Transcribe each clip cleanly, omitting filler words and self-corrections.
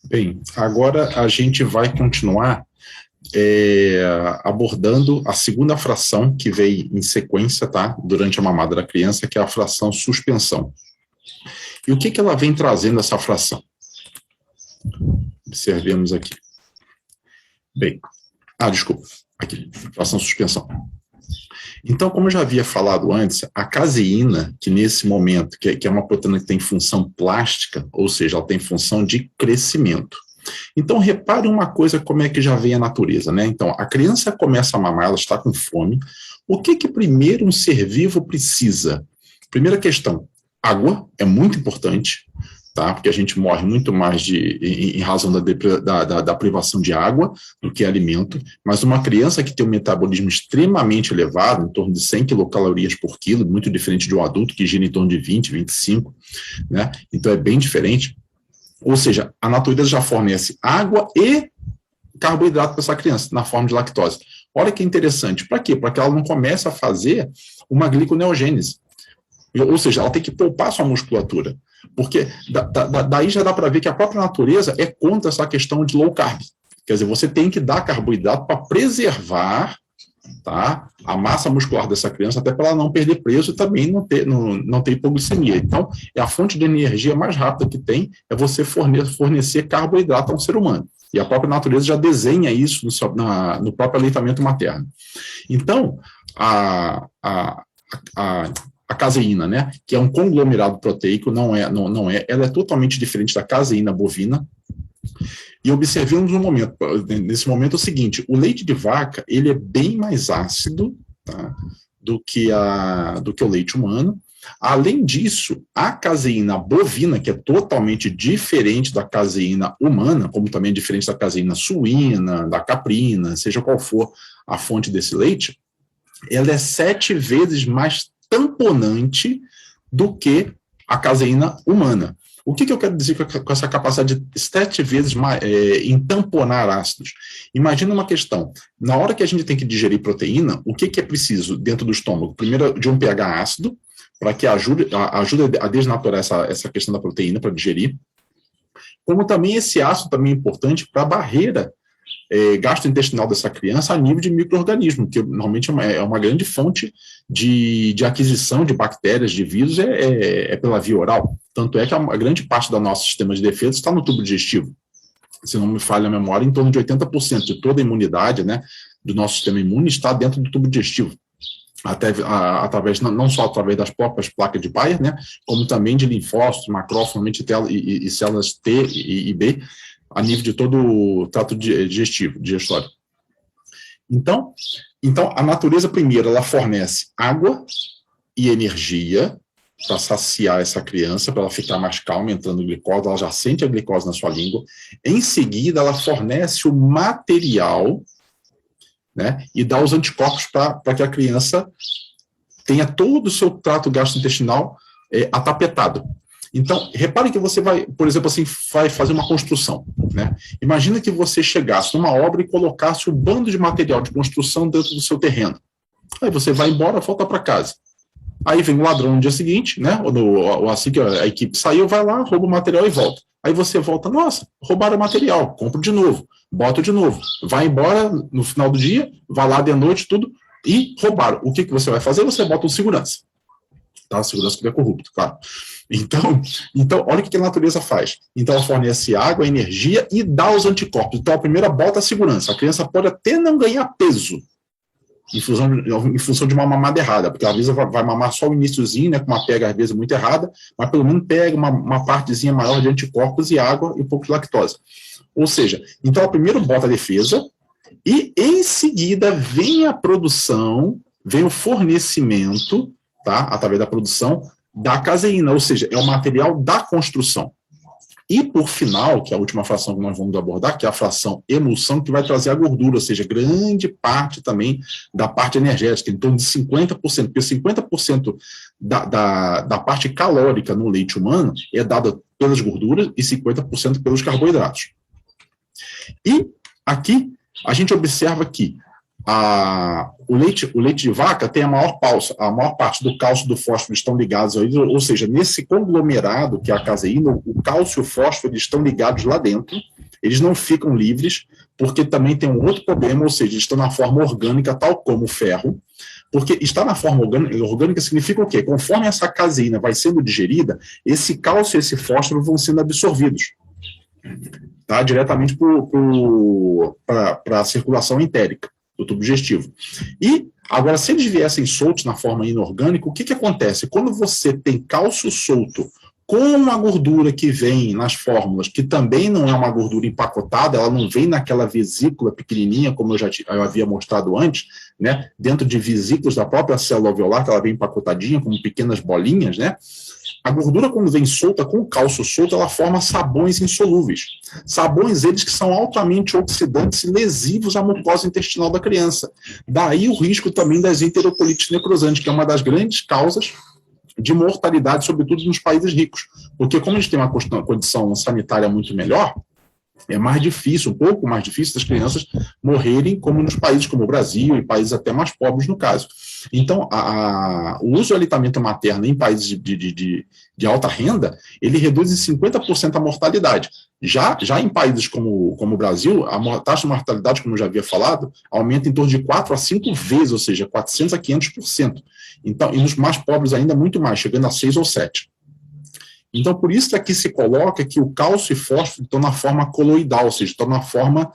Bem, agora a gente vai continuar abordando a segunda fração que veio em sequência, tá? Durante a mamada da criança, que é a fração suspensão. E o que que ela vem trazendo essa fração? Observemos aqui. Bem, desculpa, aqui, fração suspensão. Então, como eu já havia falado antes, a caseína, que nesse momento, que é uma proteína que tem função plástica, ou seja, ela tem função de crescimento. Então, repare uma coisa, como é que já vem a natureza, né? Então, a criança começa a mamar, ela está com fome. O que que primeiro um ser vivo precisa? Primeira questão, água é muito importante, tá? Porque a gente morre muito mais em razão da privação de água do que alimento, mas uma criança que tem um metabolismo extremamente elevado, em torno de 100 quilocalorias por quilo, muito diferente de um adulto que gira em torno de 20, 25, né? Então é bem diferente. Ou seja, a natureza já fornece água e carboidrato para essa criança, na forma de lactose. Olha que interessante. Para quê? Para que ela não comece a fazer uma gliconeogênese. Ou seja, ela tem que poupar sua musculatura. Porque daí já dá para ver que a própria natureza é contra essa questão de low carb. Quer dizer, você tem que dar carboidrato para preservar, tá, a massa muscular dessa criança, até para ela não perder peso e também não ter hipoglicemia. Então, é a fonte de energia mais rápida que tem, é você fornecer carboidrato a um ser humano. E a própria natureza já desenha isso no próprio aleitamento materno. Então, a caseína, né, que é um conglomerado proteico, ela é totalmente diferente da caseína bovina. E observamos nesse momento o seguinte: o leite de vaca ele é bem mais ácido, tá, do que o leite humano. Além disso, a caseína bovina, que é totalmente diferente da caseína humana, como também é diferente da caseína suína, da caprina, seja qual for a fonte desse leite, ela é 7 vezes mais tamponante do que a caseína humana. O que eu quero dizer com essa capacidade de 7 vezes mais, em tamponar ácidos? Imagina uma questão. Na hora que a gente tem que digerir proteína, o que é preciso dentro do estômago? Primeiro, de um pH ácido, para que ajude a desnaturar essa questão da proteína para digerir. Como também esse ácido também é importante para a barreira gastrointestinal dessa criança a nível de micro-organismo, que normalmente é uma grande fonte de aquisição de bactérias, de vírus, pela via oral. Tanto é que a grande parte do nosso sistema de defesa está no tubo digestivo. Se não me falha a memória, em torno de 80% de toda a imunidade, né, do nosso sistema imune está dentro do tubo digestivo. Não só através das próprias placas de Bayer, né, como também de linfócitos, macrófagos e células T e B, a nível de todo o trato digestório. Então, a natureza, primeiro, ela fornece água e energia para saciar essa criança, para ela ficar mais calma, entrando glicose, ela já sente a glicose na sua língua. Em seguida, ela fornece o material, né, e dá os anticorpos para que a criança tenha todo o seu trato gastrointestinal atapetado. Então, repare que você vai, por exemplo, assim, vai fazer uma construção, né? Imagina que você chegasse numa obra e colocasse um bando de material de construção dentro do seu terreno. Aí você vai embora, volta para casa. Aí vem o ladrão no dia seguinte, né? Ou assim que a equipe saiu, vai lá, rouba o material e volta. Aí você volta, nossa, roubaram o material, compra de novo, bota de novo. Vai embora no final do dia, vai lá de noite, tudo, e roubaram. O que você vai fazer? Você bota um segurança. Tá? Segurança que é corrupto, claro. Então, olha o que a natureza faz. Então, ela fornece água, energia e dá os anticorpos. Então, a primeira bota a segurança. A criança pode até não ganhar peso em função de uma mamada errada, porque às vezes vai mamar só o iniciozinho, né, com uma pega às vezes muito errada, mas pelo menos pega uma partezinha maior de anticorpos e água e um pouco de lactose. Ou seja, então, ela primeiro bota a defesa e, em seguida, vem a produção, vem o fornecimento, tá, através da produção da caseína, ou seja, é o material da construção. E, por final, que é a última fração que nós vamos abordar, que é a fração emulsão, que vai trazer a gordura, ou seja, grande parte também da parte energética, em torno de 50%, porque 50% da parte calórica no leite humano é dada pelas gorduras e 50% pelos carboidratos. E aqui a gente observa que o leite de vaca tem a maior parte do cálcio e do fósforo estão ligados a ele, ou seja, nesse conglomerado que é a caseína, o cálcio e o fósforo estão ligados lá dentro, eles não ficam livres, porque também tem um outro problema, ou seja, eles estão na forma orgânica, tal como o ferro, porque estar na forma orgânica significa o quê? Conforme essa caseína vai sendo digerida, esse cálcio e esse fósforo vão sendo absorvidos, tá? Diretamente para a circulação entérica do tubo digestivo. E, agora, se eles viessem soltos na forma inorgânica, o que acontece? Quando você tem cálcio solto com uma gordura que vem nas fórmulas, que também não é uma gordura empacotada, ela não vem naquela vesícula pequenininha, como eu havia mostrado antes, né, dentro de vesículas da própria célula alveolar, que ela vem empacotadinha, como pequenas bolinhas, né? A gordura, quando vem solta, com o cálcio solto, ela forma sabões insolúveis. Sabões, eles que são altamente oxidantes e lesivos à mucosa intestinal da criança. Daí o risco também das enterocolites necrosantes, que é uma das grandes causas de mortalidade, sobretudo nos países ricos. Porque como a gente tem uma condição sanitária muito melhor, é mais difícil, um pouco mais difícil das crianças morrerem, como nos países como o Brasil e países até mais pobres no caso. Então, o uso do aleitamento materno em países de alta renda, ele reduz em 50% a mortalidade. Já em países como o Brasil, a taxa de mortalidade, como eu já havia falado, aumenta em torno de 4 a 5 vezes, ou seja, 400 a 500%. Então, e nos mais pobres ainda muito mais, chegando a 6 ou 7. Então, por isso que aqui se coloca que o cálcio e fósforo estão na forma coloidal, ou seja, estão na forma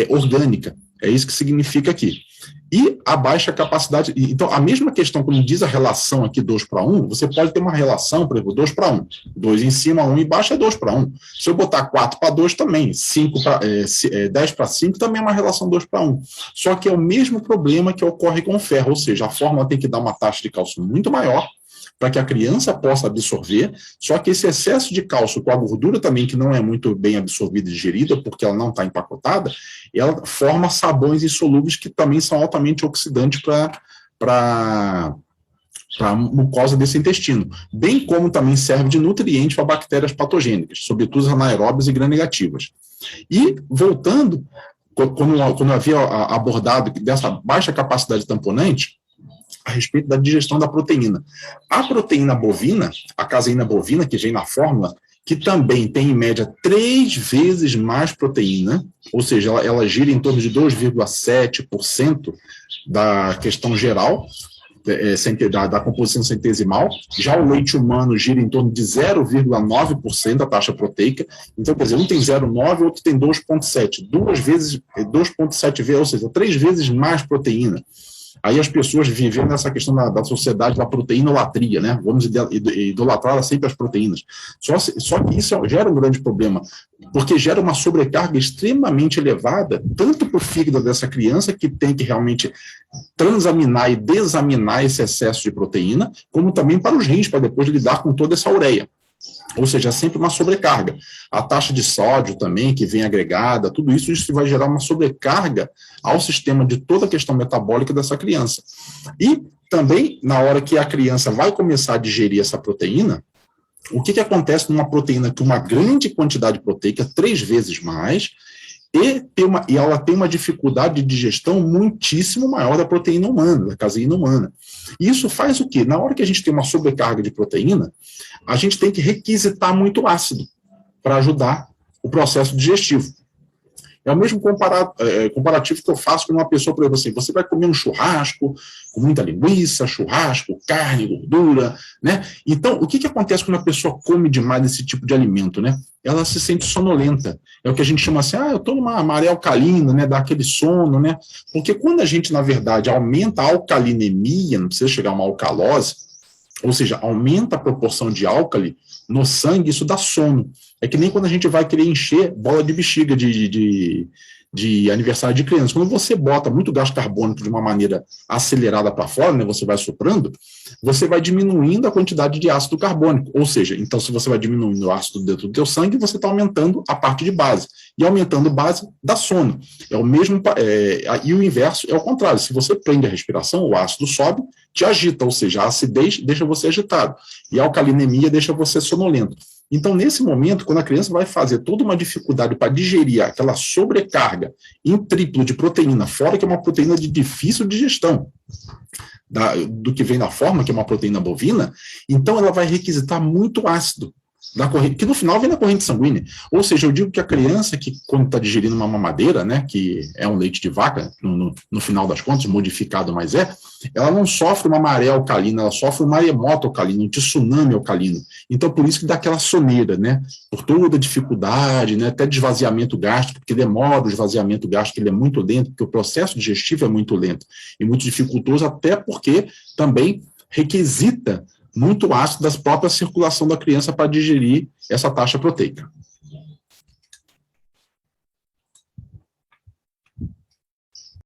orgânica. É isso que significa aqui. E a baixa capacidade... Então, a mesma questão, quando diz a relação aqui 2:1, você pode ter uma relação, por exemplo, 2:1. 2 em cima, 1 embaixo é 2:1. Se eu botar 4:2 também, 10:5 também é uma relação 2:1. Só que é o mesmo problema que ocorre com o ferro, ou seja, a fórmula tem que dar uma taxa de cálcio muito maior, para que a criança possa absorver, só que esse excesso de cálcio com a gordura também, que não é muito bem absorvida e digerida, porque ela não está empacotada, ela forma sabões insolúveis que também são altamente oxidantes para a mucosa desse intestino, bem como também serve de nutriente para bactérias patogênicas, sobretudo as anaeróbias e gram-negativas. E, voltando, quando eu havia abordado dessa baixa capacidade tamponante, a respeito da digestão da proteína. A proteína bovina, a caseína bovina, que vem na fórmula, que também tem, em média, 3 vezes mais proteína, ou seja, ela gira em torno de 2,7% da questão geral, da composição centesimal. Já o leite humano gira em torno de 0,9% da taxa proteica. Então, quer dizer, um tem 0,9, outro tem 2,7. 2,7 vezes, ou seja, 3 vezes mais proteína. Aí as pessoas vivendo nessa questão da sociedade da proteínolatria, né? Vamos idolatrar sempre as proteínas. Só que isso gera um grande problema, porque gera uma sobrecarga extremamente elevada, tanto para o fígado dessa criança, que tem que realmente transaminar e desaminar esse excesso de proteína, como também para os rins, para depois lidar com toda essa ureia. Ou seja, é sempre uma sobrecarga. A taxa de sódio também, que vem agregada, tudo isso vai gerar uma sobrecarga ao sistema de toda a questão metabólica dessa criança. E também, na hora que a criança vai começar a digerir essa proteína, o que acontece numa proteína com uma grande quantidade proteica, 3 vezes mais, e ela tem uma dificuldade de digestão muitíssimo maior da proteína humana, da caseína humana. Isso faz o quê? Na hora que a gente tem uma sobrecarga de proteína, a gente tem que requisitar muito ácido para ajudar o processo digestivo. É o mesmo comparativo que eu faço com uma pessoa, por exemplo, assim, você vai comer um churrasco, com muita linguiça, churrasco, carne, gordura, né? Então, o que acontece quando a pessoa come demais esse tipo de alimento, né? Ela se sente sonolenta. É o que a gente chama assim, eu estou numa maré alcalina, né? Dá aquele sono, né? Porque quando a gente, na verdade, aumenta a alcalinemia, não precisa chegar a uma alcalose, ou seja, aumenta a proporção de álcali no sangue, isso dá sono. É que nem quando a gente vai querer encher bola de bexiga de aniversário de criança. Quando você bota muito gás carbônico de uma maneira acelerada para fora, né, você vai soprando, você vai diminuindo a quantidade de ácido carbônico. Ou seja, então se você vai diminuindo o ácido dentro do teu sangue, você está aumentando a parte de base. E aumentando base, dá sono. É o mesmo, e o inverso é o contrário. Se você prende a respiração, o ácido sobe, te agita, ou seja, a acidez deixa você agitado. E a alcalinemia deixa você sonolento. Então, nesse momento, quando a criança vai fazer toda uma dificuldade para digerir aquela sobrecarga em triplo de proteína, fora que é uma proteína de difícil digestão, do que vem na forma, que é uma proteína bovina, então ela vai requisitar muito ácido da corrente, que no final vem da corrente sanguínea. Ou seja, eu digo que a criança que, quando está digerindo uma mamadeira, né, que é um leite de vaca, no final das contas, modificado, mas ela não sofre uma maré alcalina, ela sofre um maremoto alcalino, um tsunami alcalino. Então, por isso que dá aquela soneira, né, por toda a dificuldade, né, até de esvaziamento gástrico, porque demora o esvaziamento gástrico, ele é muito lento, porque o processo digestivo é muito lento e muito dificultoso, até porque também requisita muito ácido da própria circulação da criança para digerir essa taxa proteica.